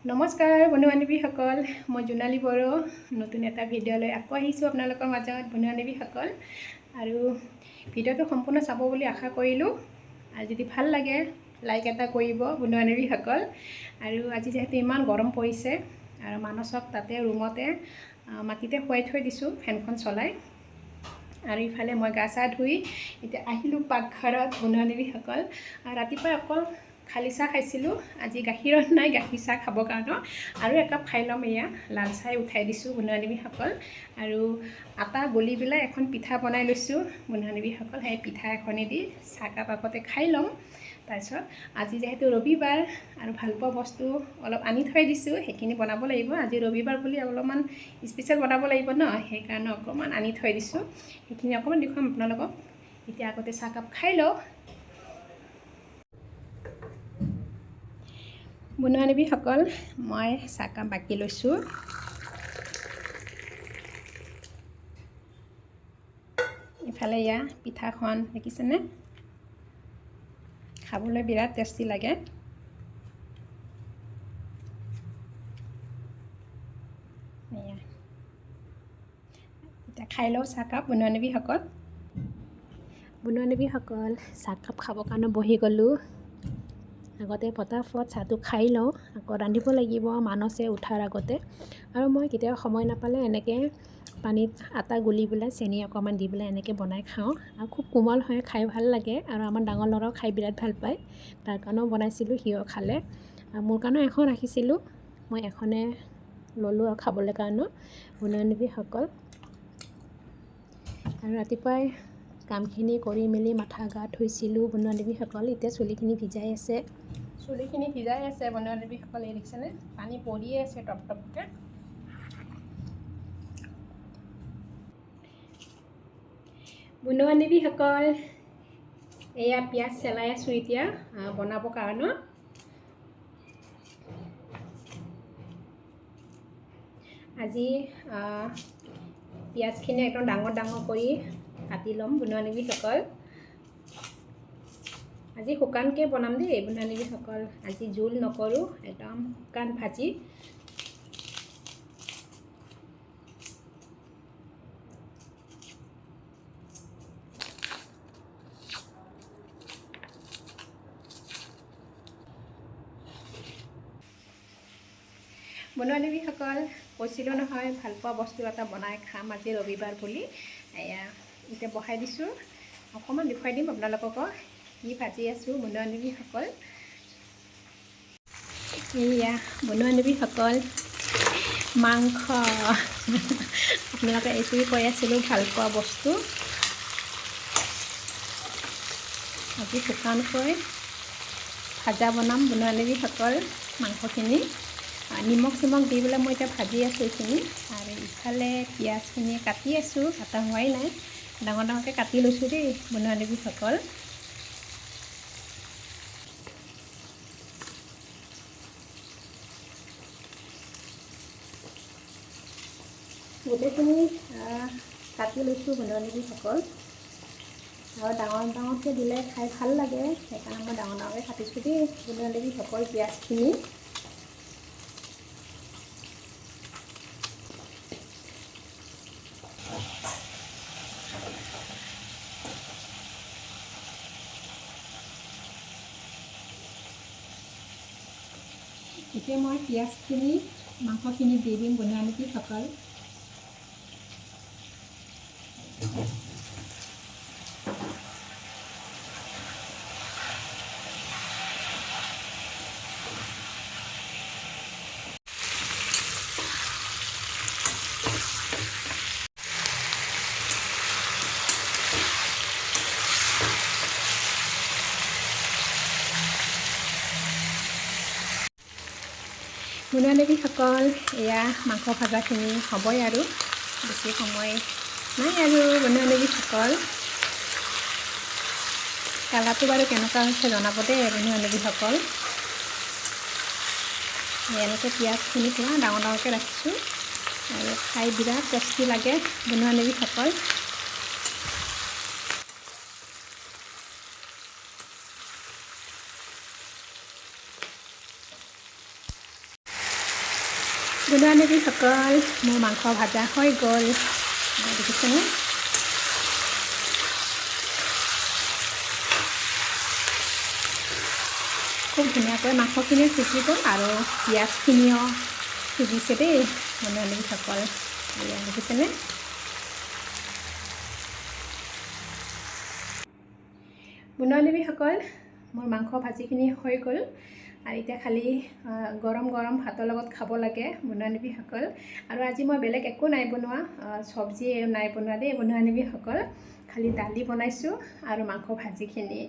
নমস্কাৰ বন্ধু বান্ধৱীসকল, মই জোনালী বড়ো নতুন এটা ভিডিঅ'লৈ আকৌ আহিছোঁ আপোনালোকৰ মাজত বন্ধু বান্ধৱীসকল। আৰু ভিডিঅ'টো সম্পূৰ্ণ চাব বুলি আশা কৰিলোঁ। আৰু যদি ভাল লাগে লাইক এটা কৰিব বন্ধু বান্ধৱীসকল। আৰু আজি যিহেতু ইমান গৰম পৰিছে আৰু মানসক তাতে ৰুমতে মাটিতে শুৱাই থৈ দিছোঁ ফেনখন চলাই। আৰু ইফালে মই গা চা ধুই এতিয়া আহিলোঁ পাকঘৰত বন্ধু বান্ধৱীসকল। ৰাতিপুৱা অকল খালি চাহ খাইছিলোঁ, আজি গাখীৰত নাই, গাখীৰ চাহ খাবৰ কাৰণে আৰু একাপ খাই ল'ম। এয়া লাল চাহ উঠাই দিছোঁ বন্ধু বান্ধৱীসকল। আৰু আটা গলি পেলাই এখন পিঠা বনাই লৈছোঁ বন্ধু বান্ধৱীসকল। সেই পিঠা এখনেদি চাহকাপ আগতে খাই ল'ম। তাৰপিছত আজি যিহেতু ৰবিবাৰ আৰু ভালপোৱা বস্তু অলপ আনি থৈ দিছোঁ, সেইখিনি বনাব লাগিব। আজি ৰবিবাৰ বুলি অলপমান স্পেচিয়েল বনাব লাগিব ন, সেইকাৰণে অকণমান আনি থৈ দিছোঁ। সেইখিনি অকণমান দেখুৱাম আপোনালোকক। এতিয়া আগতে চাহকাপ খাই লওঁ বন্ধু বান্ধৱীসকল। মই চাহকাপ বাকি লৈছোঁ। ইফালে এয়া পিঠাখন দেখিছেনে, খাবলৈ বিৰাট টেষ্টি লাগে। এয়া এতিয়া খাই লওঁ চাহকাপ বন্ধু বান্ধৱীসকল। বন্ধু বান্ধৱীসকল, চাহকাপ খাবৰ কাৰণে বহি গ'লোঁ। আগতে পটাপট চাহটো খাই লওঁ, আকৌ ৰান্ধিব লাগিব মানসে উঠাৰ আগতে। আৰু মই কেতিয়াবা সময় নাপালে এনেকৈ পানীত আটা গুলি পেলাই চেনি অকণমান দি পেলাই এনেকৈ বনাই খাওঁ। আৰু খুব কোমল হয়, খাই ভাল লাগে। আৰু আমাৰ ডাঙৰ ল'ৰাও খাই বিৰাট ভাল পায়, তাৰ কাৰণেও বনাইছিলোঁ, সিও খালে। আৰু মোৰ কাৰণেও এখন ৰাখিছিলোঁ, মই এখনে ল'লোঁ আৰু খাবলৈ কাৰণেও বন্ধু বান্ধৱীসকল। আৰু ৰাতিপুৱাই কামখিনি কৰি মেলি মাথা গা ধুইছিলোঁ বন্ধু বান্ধৱীসকল। এতিয়া চুলিখিনি ভিজাই আছে বন্ধু বান্ধৱীসকল। এই দেখিছেনে, পানী পৰিয়ে আছে টপ টপকৈ। বন্ধু বান্ধৱীসকল, এয়া পিঁয়াজ চেলাই আছোঁ এতিয়া বনাবৰ কাৰণে। আজি পিঁয়াজখিনি একদম ডাঙৰ ডাঙৰ কৰি কাটি ল'ম বন্ধু বান্ধৱীসকল। আজি শুকানকৈ বনাম দেই বন্ধু বান্ধৱীসকল, আজি জোল নকৰোঁ, একদম শুকান ভাজি। বন্ধু বান্ধৱীসকল, কৈছিলোঁ নহয় ভালপোৱা বস্তু এটা বনাই খাম আজি ৰবিবাৰ বুলি। এয়া এতিয়া বহাই দিছোঁ, অকণমান দেখুৱাই দিম আপোনালোকক কি ভাজি আছোঁ বন্ধু বান্ধৱীসকল। এয়া বন্ধু বান্ধৱীসকল, মাংস। আপোনালোকে এইটোৱে কৈ আছিলোঁ ভালপোৱা বস্তু। আজি শুকানকৈ ভাজা বনাম বন্ধু বান্ধৱীসকল। মাংসখিনি নিমখ চিমখ দি পেলাই মই এতিয়া ভাজি আছোঁ এইখিনি। আৰু ইফালে পিঁয়াজখিনি কাটি আছোঁ, কাটা হোৱাই নাই, ডাঙৰ ডাঙৰকৈ কাটি লৈছোঁ দেই বন্ধু বান্ধৱীসকল। গোটেইখিনি কাটি লৈছোঁ বন্ধু বান্ধৱীসকল। আৰু ডাঙৰ ডাঙৰকৈ দিলে খাই ভাল লাগে, সেইকাৰণে মই ডাঙৰ ডাঙৰকৈ কাটিছোঁ দেই বন্ধু বান্ধৱীসকল পিঁয়াজখিনি। এতিয়া মই পিঁয়াজখিনি মাংসখিনি দি দিম বন্ধু বান্ধৱীসকল। বন্ধু বান্ধৱীসকল, এয়া মাংস ভাজাখিনি হ'বই আৰু বেছি সময় নাই আৰু বন্ধু বান্ধৱীসকল। কালাৰটো বাৰু কেনেকুৱা হৈছে জনাব দেই বন্ধু বান্ধৱীসকল। এনেকৈ পিঁয়াজখিনি পুৰা ডাঙৰ ডাঙৰকৈ ৰাখিছোঁ আৰু খাই বিৰাট টেষ্টি লাগে বন্ধু বান্ধৱীসকল। বন্ধু-বান্ধৱীসকল মোৰ মাংস ভাজা হৈ গ'ল দেখিছেনে খুব ধুনীয়াকৈ মাংসখিনিও সিজি গ'ল আৰু পিঁয়াজখিনিও সিজিছে দেই বন্ধু-বান্ধৱীসকল দেখিছেনে বন্ধু-বান্ধৱীসকল মোৰ মাংস ভাজিখিনি হৈ গ'ল আৰু এতিয়া খালি গৰম গৰম ভাতৰ লগত খাব লাগে বন্ধু-বান্ধৱীসকল আৰু আজি মই বেলেগ একো নাই বনোৱা চব্জি নাই বনোৱা দেই বন্ধু-বান্ধৱীসকল খালি দালি বনাইছোঁ আৰু মাংস ভাজিখিনি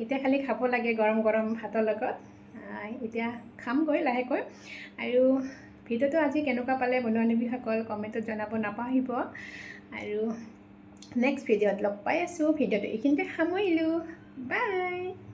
এতিয়া খালি খাব লাগে গৰম গৰম ভাতৰ লগত এতিয়া খামগৈ লাহেকৈ আৰু ভিডিঅ'টো আজি কেনেকুৱা পালে বন্ধু-বান্ধৱীসকল কমেণ্টত জনাব নাপাহৰিব আৰু নেক্সট ভিডিঅ'ত লগ পাই আছোঁ ভিডিঅ'টো এইখিনিতে সামৰিলোঁ বাই